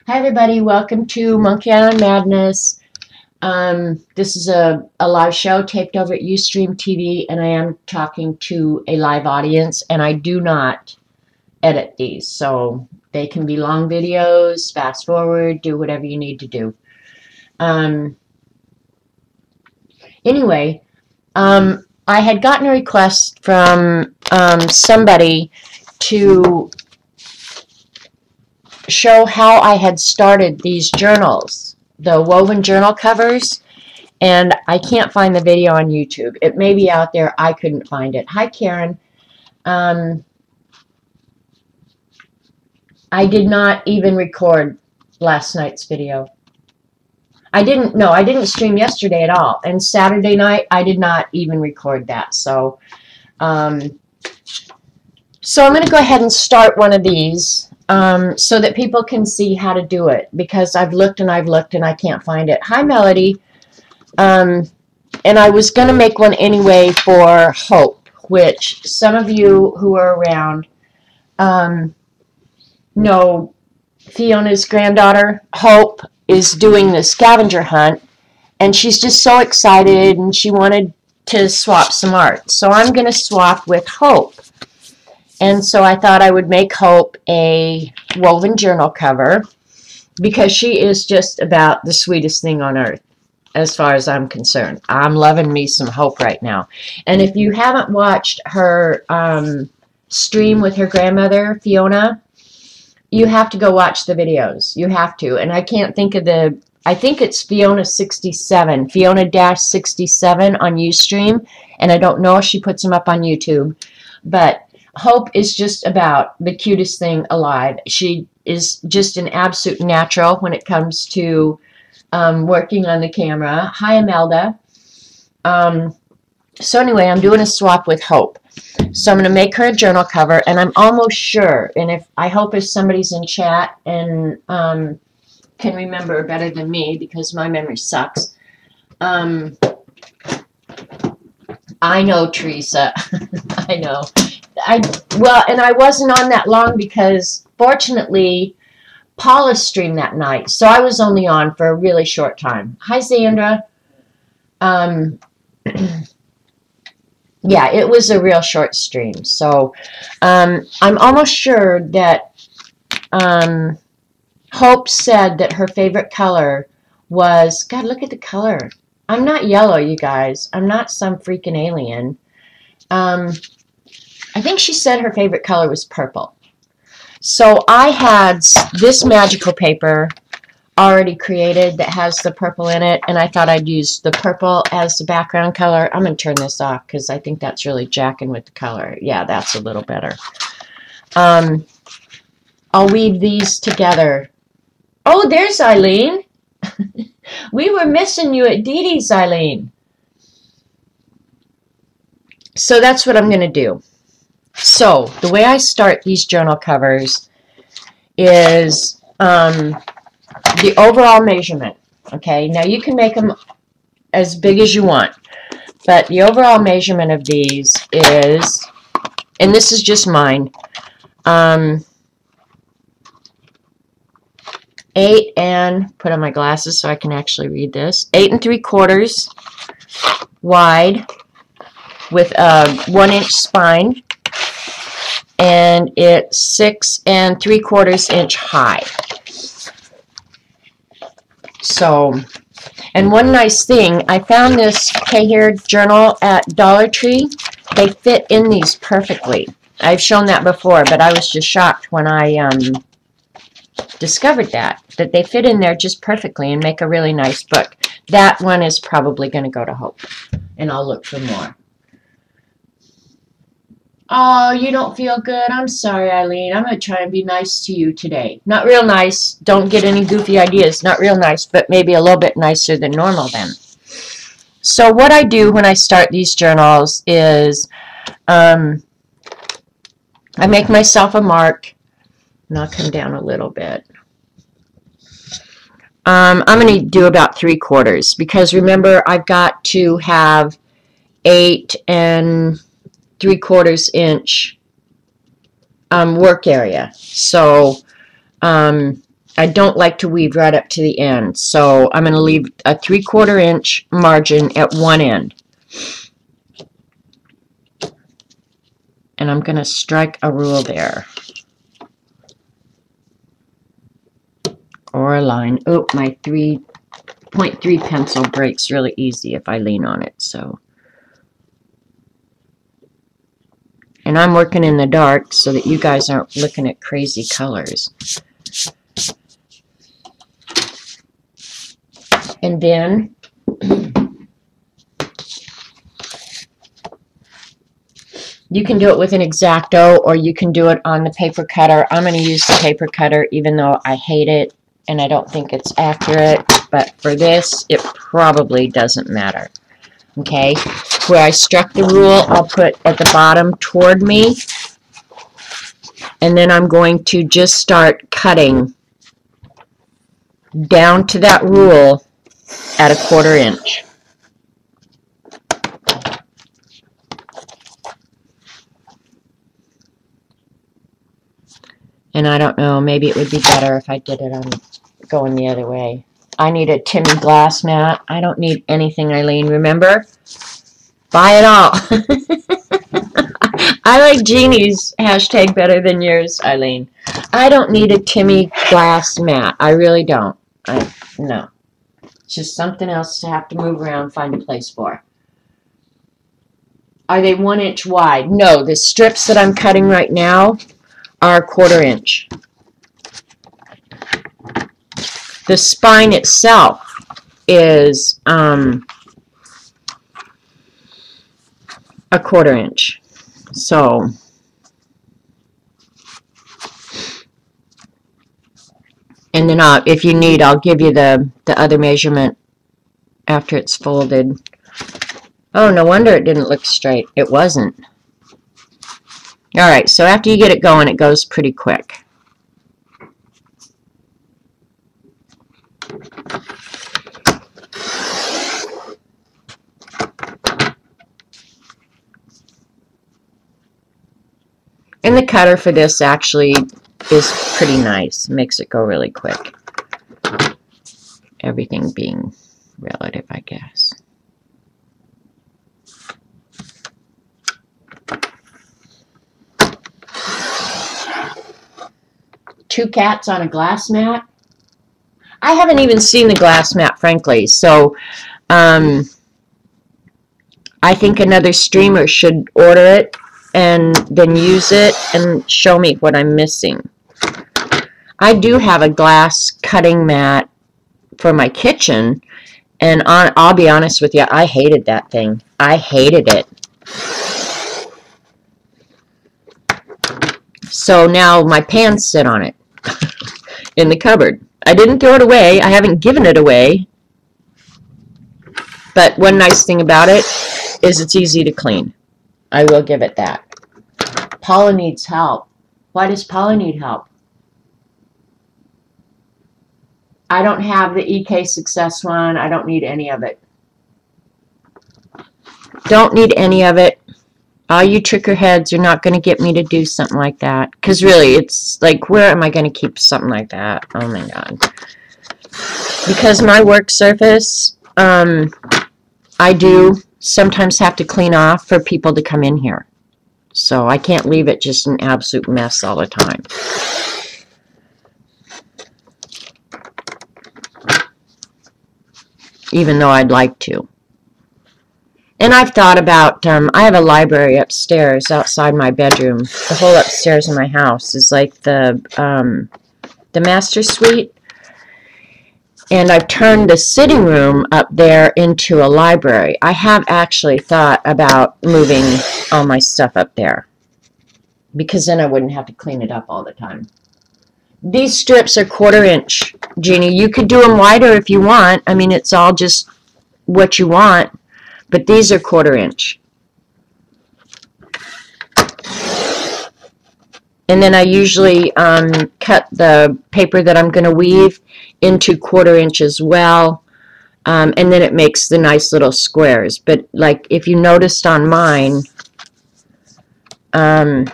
Hi everybody, welcome to Monkey Island Madness. This is a live show taped over at Ustream TV, and I am talking to a live audience, and I do not edit these, so they can be long videos, fast forward, do whatever you need to do. Um, anyway, I had gotten a request from somebody to show how I had started these journals, the woven journal covers. And I can't find the video on YouTube. It may be out there. I couldn't find it. Hi, Karen. I did not even record last night's video. I didn't stream yesterday at all. And Saturday night, I did not even record that. So I'm going to go ahead and start one of these so that people can see how to do it. Because I've looked and I can't find it. Hi, Melody. And I was going to make one anyway for Hope, which some of you who are around know Fiona's granddaughter, Hope, is doing the scavenger hunt, and she's just so excited, and she wanted to swap some art. So I'm going to swap with Hope. And so I thought I would make Hope a woven journal cover because she is just about the sweetest thing on earth. As far as I'm concerned, I'm loving me some Hope right now. And if you haven't watched her stream with her grandmother, Fiona, you have to go watch the videos. You have to. And I can't think of I think it's Fiona67, Fiona-67 on Ustream. And I don't know if she puts them up on YouTube. But Hope is just about the cutest thing alive. She is just an absolute natural when it comes to working on the camera. Hi, Imelda. So anyway, I'm doing a swap with Hope. So I'm going to make her a journal cover, and I'm almost sure, and I hope if somebody's in chat and can remember better than me, because my memory sucks. I know, Teresa. I know. And I wasn't on that long because, fortunately, Paula streamed that night, so I was only on for a really short time. Hi, Sandra. Yeah, it was a real short stream. So I'm almost sure that Hope said that her favorite color was, God, look at the color. I'm not yellow, you guys. I'm not some freaking alien. I think she said her favorite color was purple. So I had this magical paper already created that has the purple in it, and I thought I'd use the purple as the background color. I'm going to turn this off because I think that's really jacking with the color. Yeah, that's a little better. I'll weave these together. Oh, there's Eileen. We were missing you at Dee Dee's, Eileen. So that's what I'm going to do. So the way I start these journal covers is the overall measurement. Okay, now you can make them as big as you want, but the overall measurement of these is, and this is just mine, 8 and, put on my glasses so I can actually read this, 8 3/4 wide with a 1-inch spine, and it's 6 3/4 inch high. So, and one nice thing, I found this K-Hair journal at Dollar Tree. They fit in these perfectly. I've shown that before, but I was just shocked when I discovered that they fit in there just perfectly and make a really nice book. That one is probably going to go to Hope, and I'll look for more. Oh, you don't feel good? I'm sorry, Eileen. I'm going to try and be nice to you today. Not real nice. Don't get any goofy ideas. Not real nice, but maybe a little bit nicer than normal then. So what I do when I start these journals is I make myself a mark, and I'll come down a little bit. I'm going to do about 3/4 because remember I've got to have 8 3/4 inch work area. So I don't like to weave right up to the end, so I'm going to leave a 3/4 inch margin at one end. And I'm going to strike a rule there. Or a line. Oh, my 3.3 pencil breaks really easy if I lean on it, so. And I'm working in the dark so that you guys aren't looking at crazy colors. And then you can do it with an X-Acto or you can do it on the paper cutter. I'm going to use the paper cutter even though I hate it and I don't think it's accurate. But for this, it probably doesn't matter. Okay, where I struck the rule, I'll put at the bottom toward me. And then I'm going to just start cutting down to that rule at a 1/4 inch. And I don't know, maybe it would be better if I did it on going the other way. I need a Timmy glass mat. I don't need anything, Eileen, remember? Buy it all. I like Jeannie's hashtag better than yours, Eileen. I don't need a Timmy glass mat. I really don't. No. It's just something else to have to move around, find a place for. Are they 1 inch wide? No, the strips that I'm cutting right now are 1/4 inch. The spine itself is a 1/4 inch. So and then if you need, I'll give you the other measurement after it's folded. Oh, no wonder it didn't look straight. It wasn't. All right, so after you get it going, it goes pretty quick. And the cutter for this actually is pretty nice. Makes it go really quick. Everything being relative, I guess. Two cats on a glass mat. I haven't even seen the glass mat, frankly. So I think another streamer should order it and then use it and show me what I'm missing. I do have a glass cutting mat for my kitchen, and I'll be honest with you, I hated that thing. I hated it. So now my pans sit on it in the cupboard. I didn't throw it away. I haven't given it away. But one nice thing about it is it's easy to clean. I will give it that. Paula needs help. Why does Paula need help? I don't have the EK Success one. I don't need any of it. Don't need any of it. All you trickerheads are not going to get me to do something like that. Because really, it's like, where am I going to keep something like that? Oh my God. Because my work surface, I do sometimes have to clean off for people to come in here. So I can't leave it just an absolute mess all the time. Even though I'd like to. And I've thought about, I have a library upstairs outside my bedroom. The whole upstairs in my house is like the master suite. And I've turned the sitting room up there into a library. I have actually thought about moving all my stuff up there, because then I wouldn't have to clean it up all the time. These strips are 1/4 inch, Jeannie. You could do them wider if you want. I mean, it's all just what you want. But these are 1/4 inch. And then I usually cut the paper that I'm going to weave into 1/4 inch as well. And then it makes the nice little squares. But like if you noticed on mine, I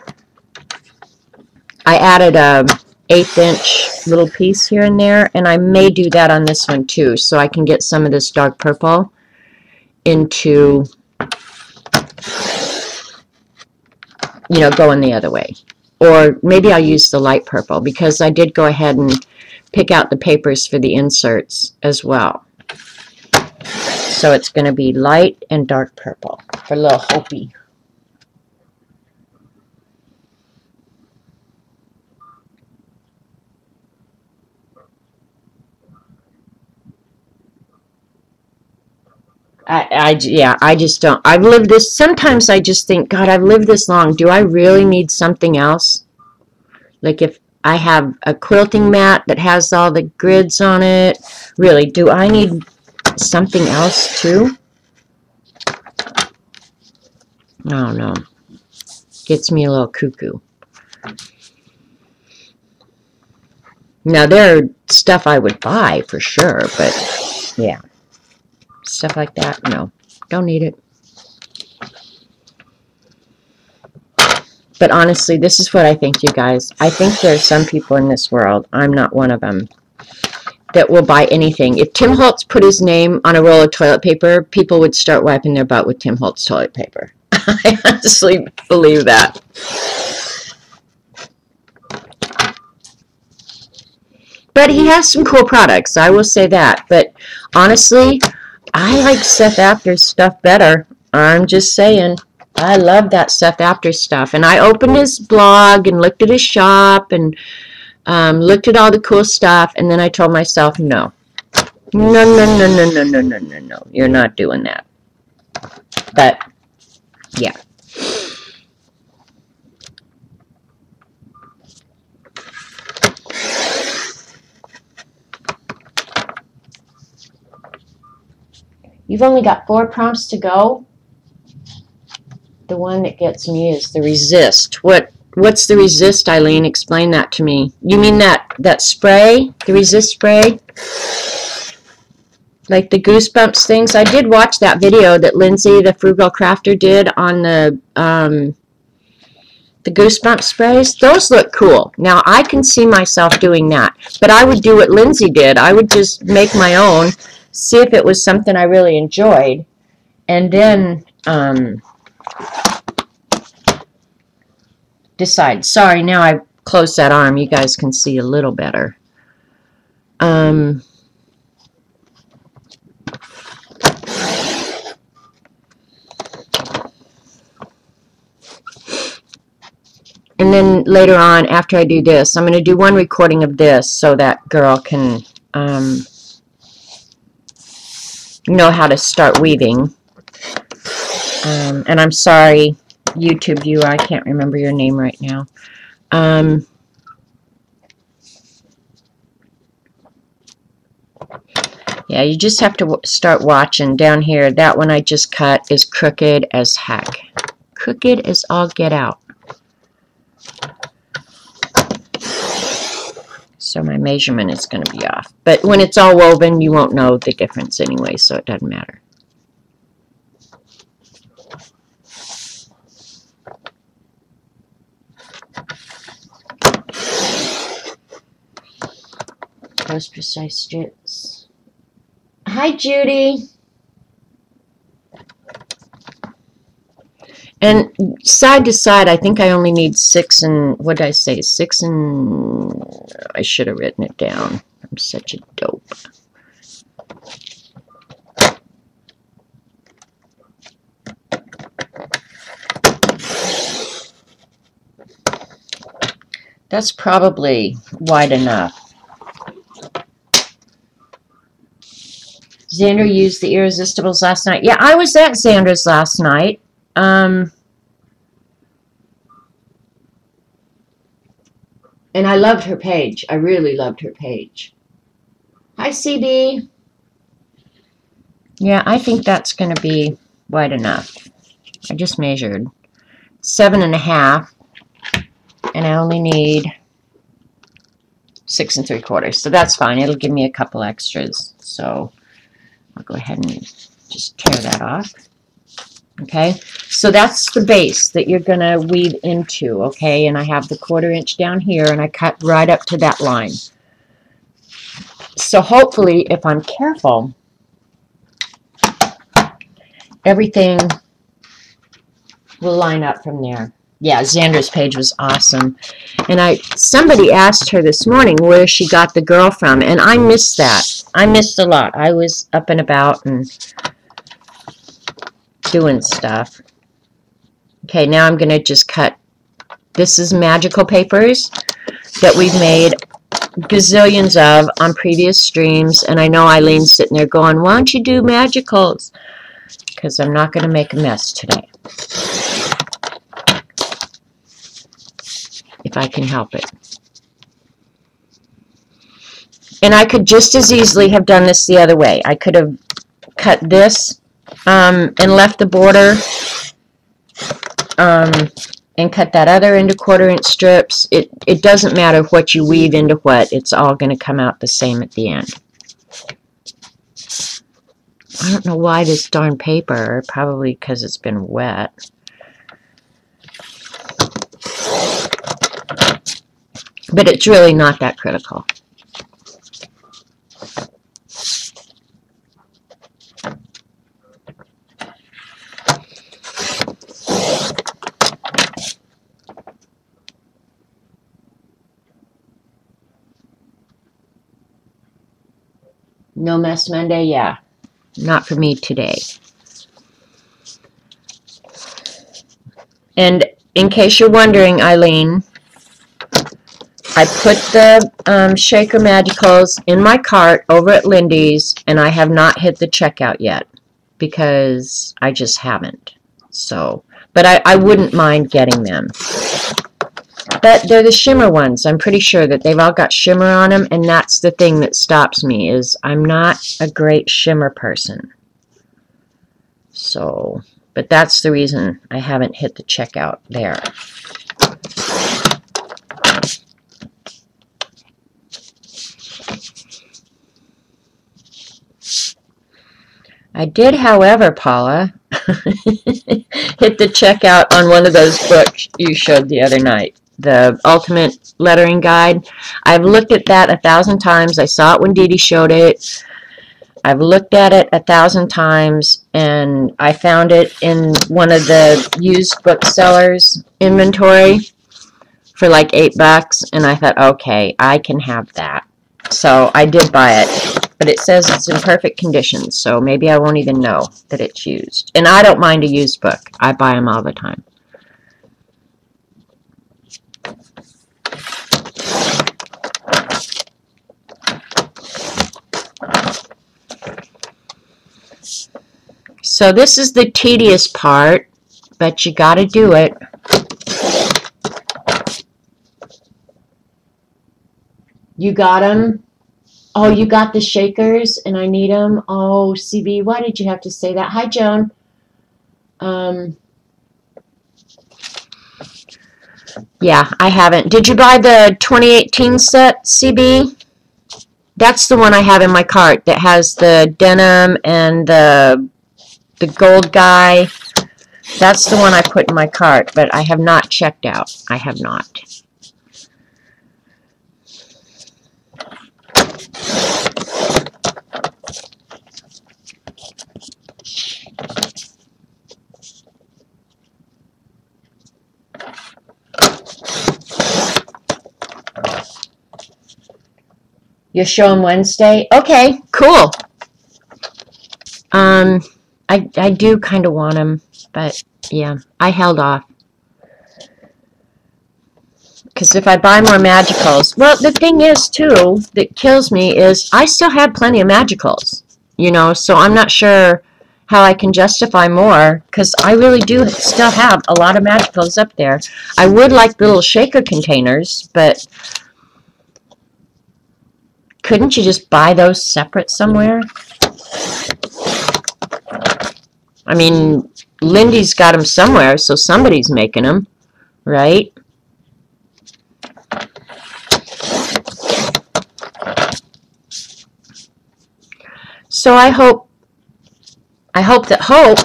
added a 1/8 inch little piece here and there, and I may do that on this one too, so I can get some of this dark purple into, you know, going the other way. Or maybe I'll use the light purple, because I did go ahead and pick out the papers for the inserts as well. So it's going to be light and dark purple for little Hopi. Yeah, I just don't. I've lived this. Sometimes I just think, God, I've lived this long. Do I really need something else? Like if I have a quilting mat that has all the grids on it, really, do I need something else too? No, no. Gets me a little cuckoo. Now, there are stuff I would buy for sure, but yeah. Stuff like that, no. Don't need it. But honestly, this is what I think, you guys. I think there are some people in this world, I'm not one of them, that will buy anything. If Tim Holtz put his name on a roll of toilet paper, people would start wiping their butt with Tim Holtz toilet paper. I honestly believe that. But he has some cool products, I will say that. But honestly, I like Seth Apter's stuff better. I'm just saying. I love that Seth Apter stuff. And I opened his blog and looked at his shop and looked at all the cool stuff. And then I told myself, no. No, no, no, no, no, no, no, no, no. You're not doing that. But, yeah. You've only got 4 prompts to go. The one that gets me is the resist. What's the resist, Eileen? Explain that to me. You mean that spray? The resist spray? Like the Goosebumps things? I did watch that video that Lindsay, the Frugal Crafter, did on the Goosebumps sprays. Those look cool. Now, I can see myself doing that. But I would do what Lindsay did. I would just make my own, see if it was something I really enjoyed, and then decide. Sorry, now I've closed that arm. You guys can see a little better. And then later on, after I do this, I'm going to do one recording of this so that girl can know how to start weaving. And I'm sorry, YouTube viewer, I can't remember your name right now. Yeah, you just have to start watching. Down here, that one I just cut is crooked as heck. Crooked as all get out. So my measurement is going to be off. But when it's all woven, you won't know the difference anyway, so it doesn't matter. Those precise strips. Hi, Judy. And side to side, I think I only need 6 and, what did I say? 6 and, I should have written it down. I'm such a dope. That's probably wide enough. Xander used the Irresistibles last night. Yeah, I was at Xander's last night. And I loved her page. I really loved her page. Hi, CB. Yeah, I think that's going to be wide enough. I just measured 7.5, and I only need 6 3/4. So that's fine. It'll give me a couple extras. So I'll go ahead and just tear that off. Okay, so that's the base that you're going to weave into, okay? And I have the 1/4 inch down here, and I cut right up to that line. So hopefully, if I'm careful, everything will line up from there. Yeah, Xander's page was awesome. And somebody asked her this morning where she got the girl from, and I missed that. I missed a lot. I was up and about and doing stuff. Okay, now I'm going to just cut. This is magical papers that we've made gazillions of on previous streams, and I know Eileen's sitting there going, why don't you do magicals? Because I'm not going to make a mess today. If I can help it. And I could just as easily have done this the other way. I could have cut this and left the border and cut that other into 1/4 inch strips. It doesn't matter what you weave into what. It's all going to come out the same at the end. I don't know why this darn paper. Probably because it's been wet. But it's really not that critical. No mess Monday? Yeah. Not for me today. And in case you're wondering, Eileen, I put the Shaker Magicals in my cart over at Lindy's, and I have not hit the checkout yet because I just haven't. So, but I wouldn't mind getting them. But they're the shimmer ones. I'm pretty sure that they've all got shimmer on them, and that's the thing that stops me, is I'm not a great shimmer person. So, but that's the reason I haven't hit the checkout there. I did, however, Paula, hit the checkout on one of those books you showed the other night, the Ultimate Lettering Guide. I've looked at that 1,000 times. I saw it when Dee Dee showed it. I've looked at it 1,000 times, and I found it in one of the used booksellers inventory for like $8, and I thought, okay, I can have that. So I did buy it, but it says it's in perfect condition, so maybe I won't even know that it's used. And I don't mind a used book. I buy them all the time. So this is the tedious part, but you got to do it. You got them? Oh, you got the shakers, and I need them? Oh, CB, why did you have to say that? Hi, Joan. Yeah, I haven't. Did you buy the 2018 set, CB? That's the one I have in my cart that has the denim and the gold guy. That's the one I put in my cart, but I have not checked out. I have not. You're showing Wednesday? Okay, cool. I do kind of want them, but yeah, I held off. Because if I buy more magicals, well, the thing is, too, that kills me is I still have plenty of magicals, you know, so I'm not sure how I can justify more, because I really do still have a lot of magicals up there. I would like little shaker containers, but couldn't you just buy those separate somewhere? I mean, Lindy's got them somewhere, so somebody's making them, right? So I hope that Hope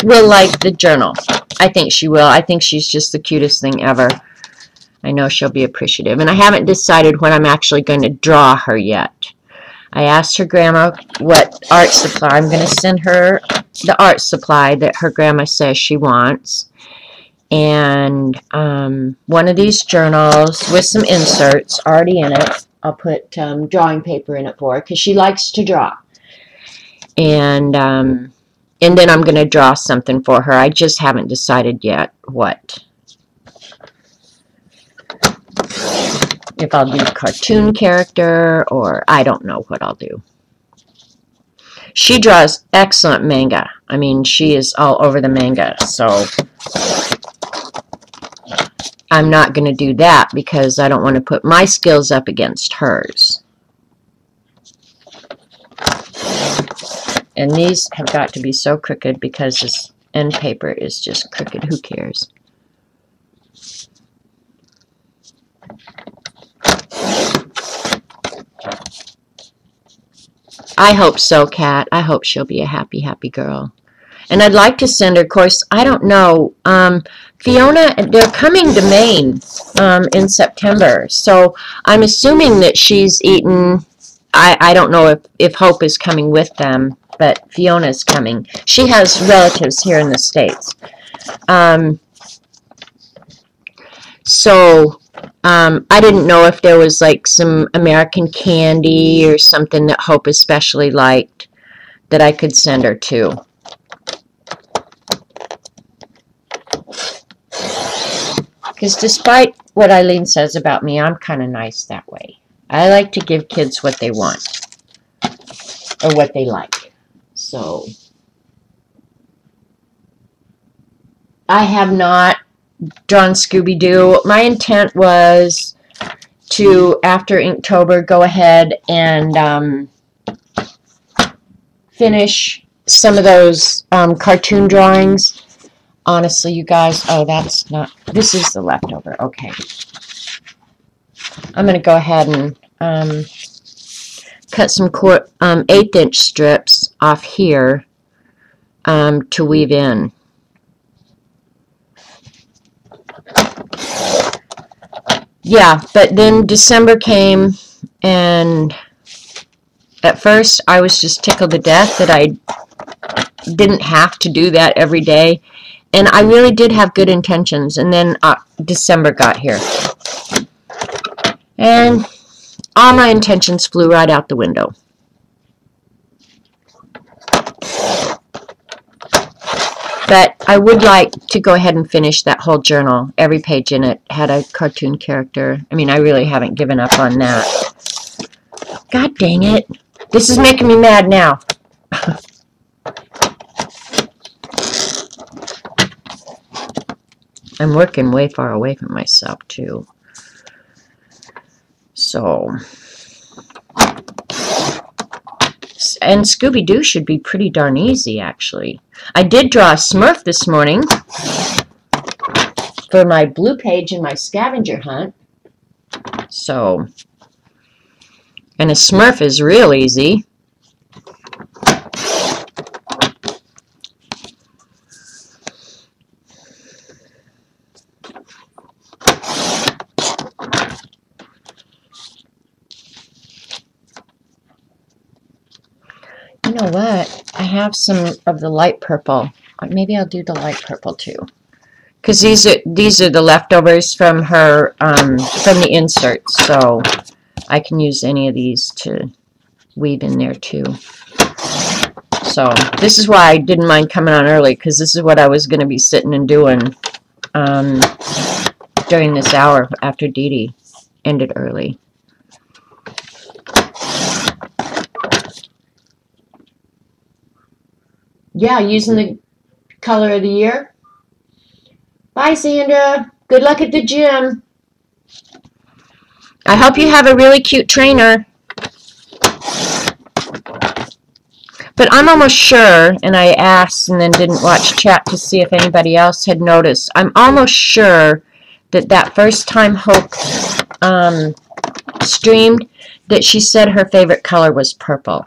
will like the journal. I think she will. I think she's just the cutest thing ever. I know she'll be appreciative. And I haven't decided when I'm actually going to draw her yet. I asked her grandma what art supply. I'm going to send her the art supply that her grandma says she wants. And one of these journals with some inserts already in it. I'll put drawing paper in it for her because she likes to draw. And then I'm going to draw something for her. I just haven't decided yet what. If I'll do a cartoon character or I don't know what I'll do. She draws excellent manga. I mean, she is all over the manga. So I'm not going to do that because I don't want to put my skills up against hers. And these have got to be so crooked because this end paper is just crooked. Who cares? I hope so, Kat. I hope she'll be a happy, happy girl. And I'd like to send her, of course, I don't know, Fiona, they're coming to Maine in September. So I'm assuming that she's eaten, I don't know if Hope is coming with them, but Fiona's coming. She has relatives here in the States. I didn't know if there was like some American candy or something that Hope especially liked that I could send her to. Because despite what Eileen says about me, I'm kind of nice that way. I like to give kids what they want or what they like. So I have not drawn Scooby-Doo. My intent was to, after Inktober, go ahead and finish some of those cartoon drawings. Honestly, you guys, oh, that's not, this is the leftover. Okay. I'm going to go ahead and cut some 1/8" strips off here to weave in. Yeah, but then December came, and at first I was just tickled to death that I didn't have to do that every day. And I really did have good intentions, and then December got here. And all my intentions flew right out the window. But I would like to go ahead and finish that whole journal. Every page in it had a cartoon character. I mean, I really haven't given up on that. God dang it. This is making me mad now. I'm working way far away from myself, too. So, and Scooby-Doo should be pretty darn easy, actually. I did draw a Smurf this morning for my blue page in my scavenger hunt. So, and a Smurf is real easy. You know what? I have some of the light purple. Maybe I'll do the light purple too, because these are the leftovers from her from the inserts. So I can use any of these to weave in there too. So this is why I didn't mind coming on early, because this is what I was going to be sitting and doing during this hour after Dee Dee ended early. Yeah, using the color of the year. Bye, Sandra. Good luck at the gym. I hope you have a really cute trainer. But I'm almost sure, and I asked and then didn't watch chat to see if anybody else had noticed, I'm almost sure that first time Hope streamed, that she said her favorite color was purple.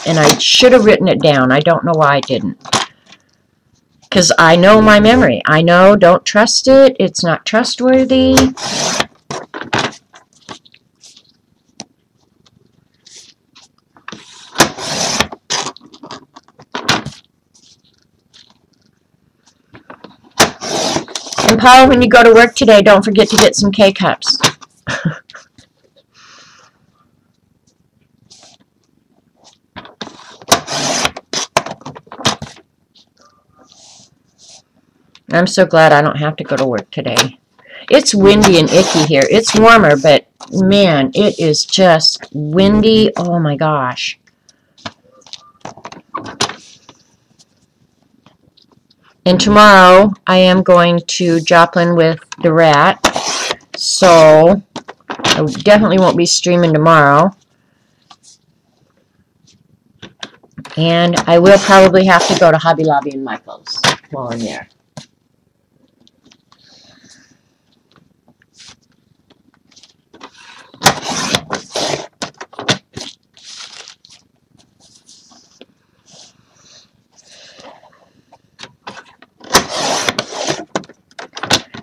And I should have written it down. I don't know why I didn't. Because I know my memory. I know, don't trust it. It's not trustworthy. And Paula, when you go to work today, don't forget to get some K-cups. I'm so glad I don't have to go to work today. It's windy and icky here. It's warmer, but man, it is just windy. Oh my gosh. And tomorrow I am going to Joplin with the rat, so I definitely won't be streaming tomorrow. And I will probably have to go to Hobby Lobby and Michael's while I'm there.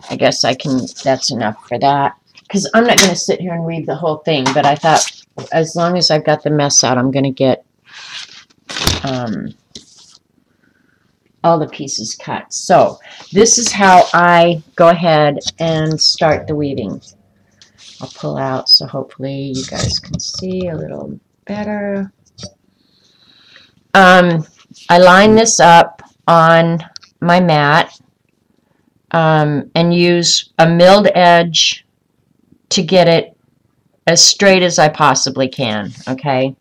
I guess I can, that's enough for that. Because I'm not going to sit here and weave the whole thing, but I thought as long as I've got the mess out, I'm going to get all the pieces cut. So this is how I go ahead and start the weaving. I'll pull out so hopefully you guys can see a little better. I line this up on my mat and use a milled edge to get it as straight as I possibly can, okay?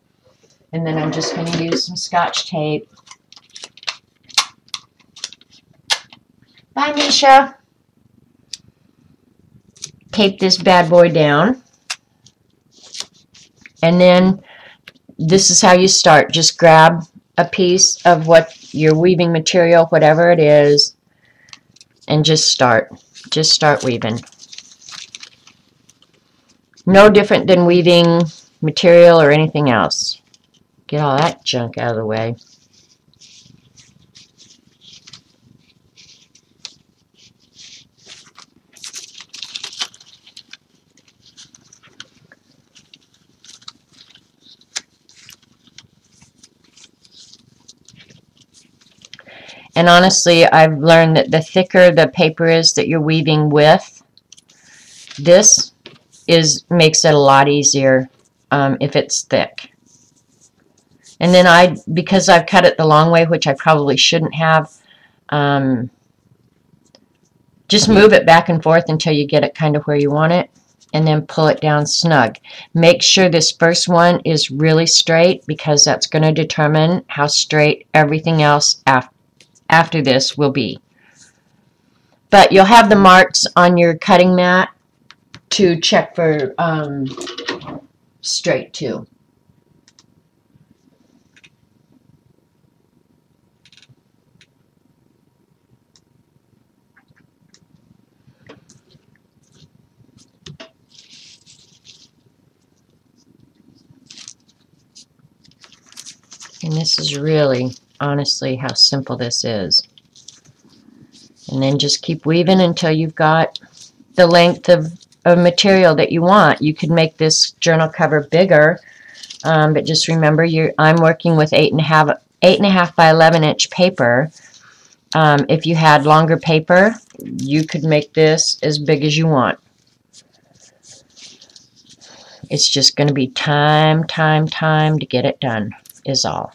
And then I'm just going to use some Scotch tape. Bye, Misha. Tape this bad boy down. And then this is how you start. Just grab a piece of what your weaving material, whatever it is, and just start. Just start weaving. No different than weaving material or anything else. Get all that junk out of the way. And honestly, I've learned that the thicker the paper is that you're weaving with, this makes it a lot easier if it's thick. And then because I've cut it the long way, which I probably shouldn't have, just move it back and forth until you get it kind of where you want it, and then pull it down snug. Make sure this first one is really straight, because that's going to determine how straight everything else after this will be. But you'll have the marks on your cutting mat to check for straight too. And this is really, honestly, how simple this is. And then just keep weaving until you've got the length of material that you want. You could make this journal cover bigger, but just remember, I'm working with 8.5 by 11 inch paper. If you had longer paper, you could make this as big as you want. It's just going to be time to get it done, is all.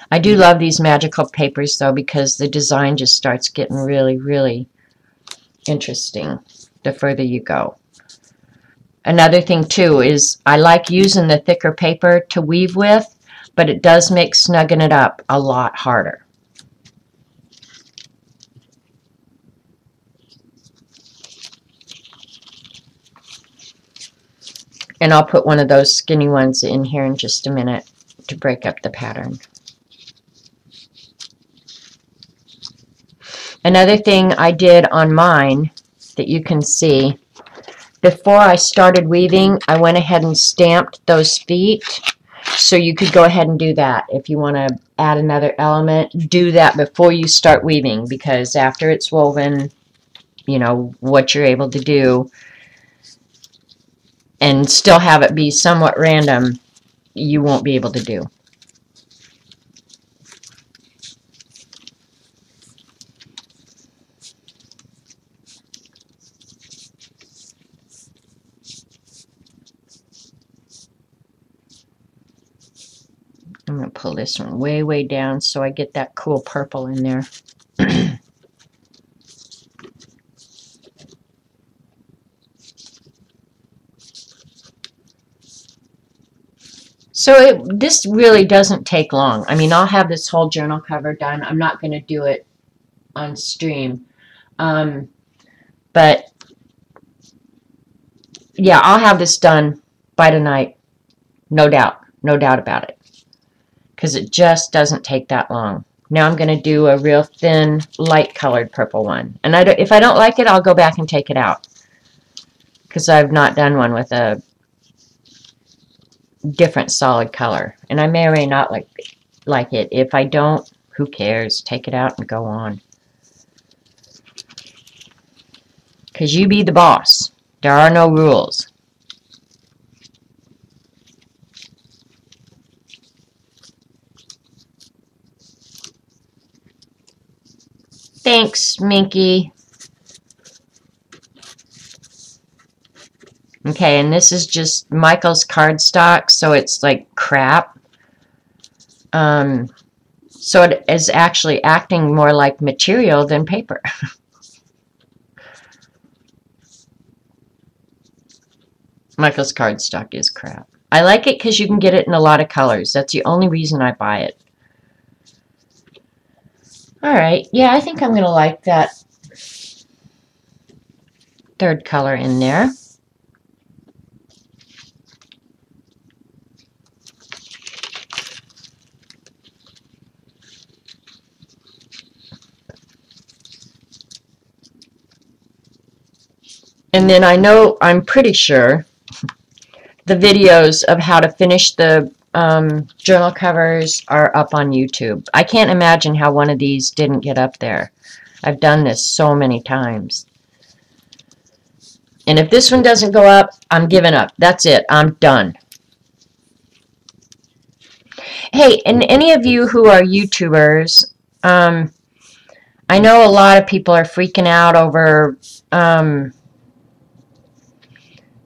I do love these magical papers, though, because the design just starts getting really, really interesting the further you go. Another thing, too, is I like using the thicker paper to weave with, but it does make snugging it up a lot harder. And I'll put one of those skinny ones in here in just a minute to break up the pattern. Another thing I did on mine that you can see, before I started weaving, I went ahead and stamped those feet So you could go ahead and do that. If you want to add another element, do that before you start weaving, because after it's woven, you know, what you're able to do and still have it be somewhat random, you won't be able to do. I'm going to pull this one way, way down so I get that cool purple in there. So this really doesn't take long. I mean, I'll have this whole journal cover done. I'm not going to do it on stream. But yeah, I'll have this done by tonight. No doubt. No doubt about it. Because it just doesn't take that long. Now I'm going to do a real thin, light-colored purple one. And if I don't like it, I'll go back and take it out. Because I've not done one with a different solid color. And I may or may not like it. If I don't, who cares? Take it out and go on. Because you be the boss. There are no rules. Thanks, Minky. Okay, and this is just Michael's cardstock, so it's like crap. So it is actually acting more like material than paper. Michael's cardstock is crap. I like it because you can get it in a lot of colors. That's the only reason I buy it. Alright, yeah, I think I'm going to like that third color in there. And then I'm pretty sure, the videos of how to finish the journal covers are up on YouTube. I can't imagine how one of these didn't get up there. I've done this so many times. And if this one doesn't go up, I'm giving up. That's it. I'm done. Hey, and any of you who are YouTubers, I know a lot of people are freaking out over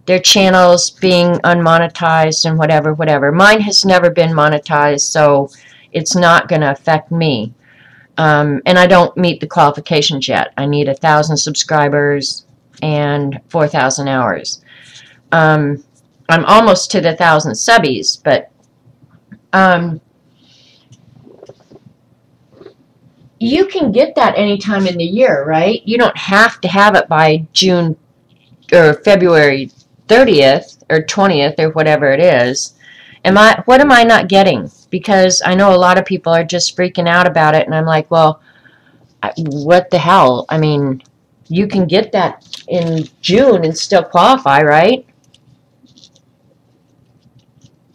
their channels being unmonetized and whatever. Mine has never been monetized, so it's not going to affect me. And I don't meet the qualifications yet. I need 1,000 subscribers and 4,000 hours. I'm almost to the 1,000 subbies, but you can get that any time in the year, right? You don't have to have it by June or February 30th or 20th or whatever it is. What am I not getting? Because I know a lot of people are just freaking out about it, and I'm like, well, what the hell? I mean, you can get that in June and still qualify, right?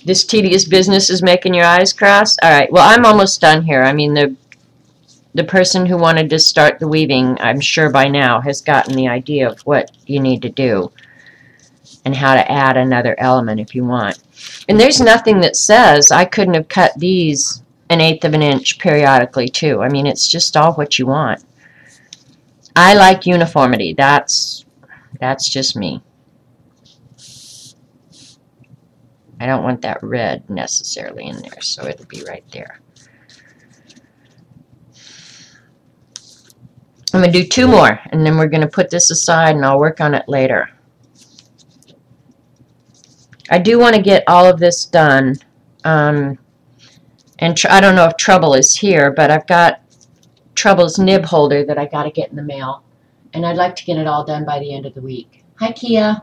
This tedious business is making your eyes cross? All right, well, I'm almost done here. I mean, the person who wanted to start the weaving, I'm sure by now, has gotten the idea of what you need to do and how to add another element if you want. And there's nothing that says I couldn't have cut these 1/8 of an inch periodically too. I mean, it's just all what you want. I like uniformity. That's just me. I don't want that red necessarily in there, so it'll be right there. I'm going to do 2 more, and then we're going to put this aside, and I'll work on it later. I do want to get all of this done, and I don't know if Trouble is here, but I've got Trouble's nib holder that I got to get in the mail, and I'd like to get it all done by the end of the week. Hi, Kia.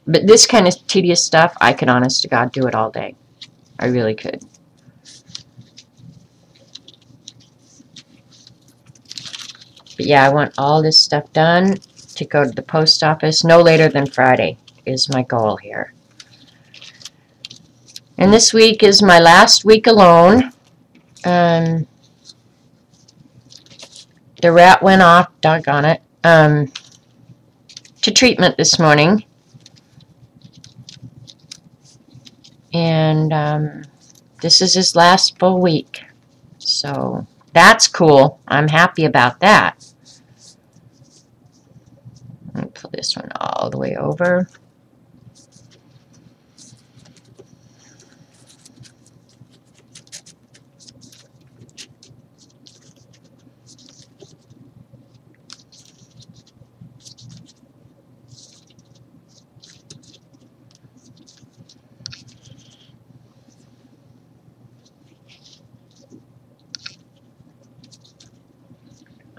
But this kind of tedious stuff, I could, honest to God, do it all day. I really could. But yeah, I want all this stuff done to go to the post office no later than Friday is my goal here. And this week is my last week alone. The rat went off, doggone it, to treatment this morning. And this is his last full week. So that's cool. I'm happy about that. Let me pull this one all the way over.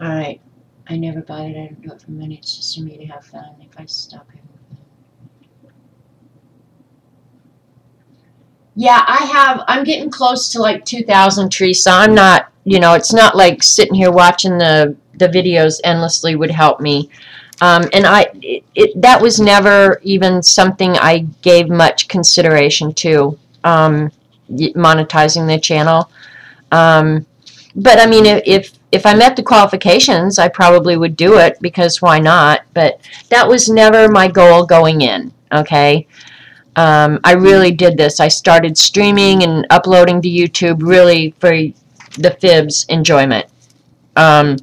Alright, I never bought it, I don't do it for money, it's just for me to have fun. If I stop having fun. Yeah, I'm getting close to like 2,000 trees, so I'm not, it's not like sitting here watching the videos endlessly would help me. And that was never even something I gave much consideration to, monetizing the channel. But I mean, if I met the qualifications, I probably would do it, because why not? But that was never my goal going in, okay? I really did this. I started streaming and uploading to YouTube really for the Fibs enjoyment. But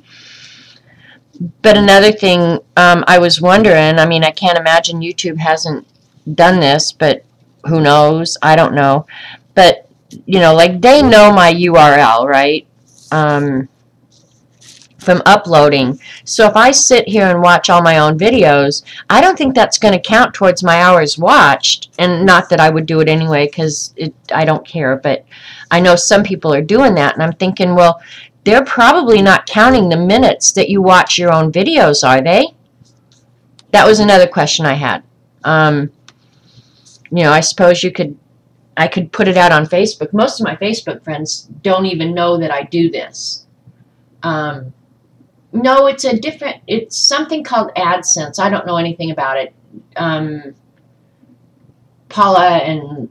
another thing, I was wondering, I mean, I can't imagine YouTube hasn't done this, but who knows? I don't know. But, like they know my URL, right? From uploading. So if I sit here and watch all my own videos, I don't think that's going to count towards my hours watched. And not that I would do it anyway, because I don't care. But I know some people are doing that, and I'm thinking, well, they're probably not counting the minutes that you watch your own videos, are they? That was another question I had. I suppose I could put it out on Facebook. Most of my Facebook friends don't even know that I do this. No, it's something called AdSense. I don't know anything about it. Paula and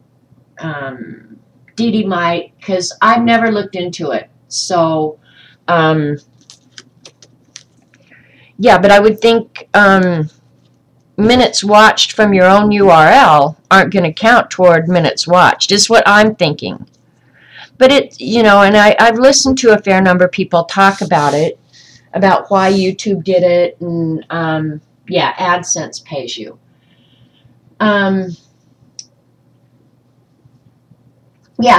Dee Dee might, because I've never looked into it. So, yeah, but I would think minutes watched from your own URL aren't going to count toward minutes watched, is what I'm thinking. But and I've listened to a fair number of people talk about it, about why YouTube did it, and yeah, AdSense pays you. Yeah,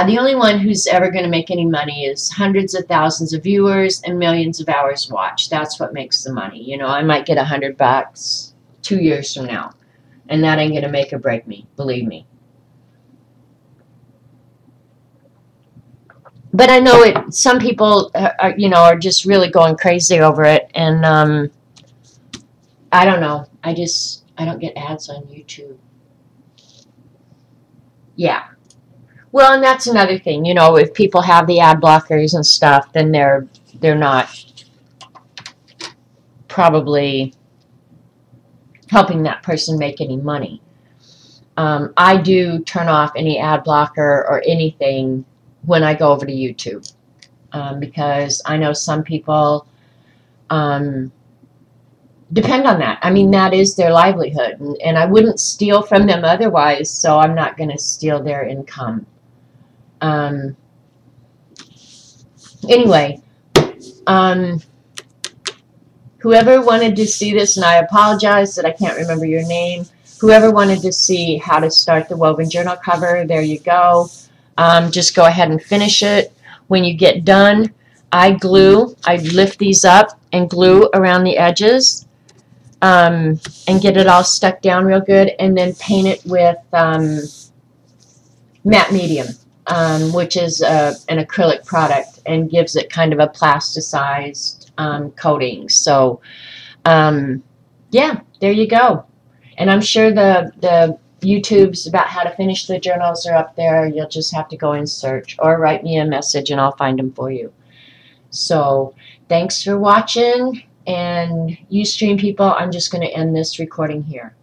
the only one who's ever going to make any money is hundreds of thousands of viewers and millions of hours watched. That's what makes the money. I might get $100 2 years from now, and that ain't going to make or break me, believe me. But I know some people are just really going crazy over it, and I don't know. I don't get ads on YouTube. Yeah. Well, and that's another thing. If people have the ad blockers and stuff, then they're not probably helping that person make any money. I do turn off any ad blocker or anything when I go over to YouTube, because I know some people depend on that. I mean, that is their livelihood, and I wouldn't steal from them otherwise, so I'm not going to steal their income. Anyway, whoever wanted to see this, and I apologize that I can't remember your name, whoever wanted to see how to start the woven journal cover, there you go. Just go ahead and finish it. When you get done, I lift these up and glue around the edges, and get it all stuck down real good, and then paint it with matte medium, which is an acrylic product, and gives it kind of a plasticized coating. So yeah, there you go. And I'm sure the YouTubes about how to finish the journals are up there. You'll just have to go and search, or write me a message and I'll find them for you. So thanks for watching. And Ustream people, I'm just going to end this recording here.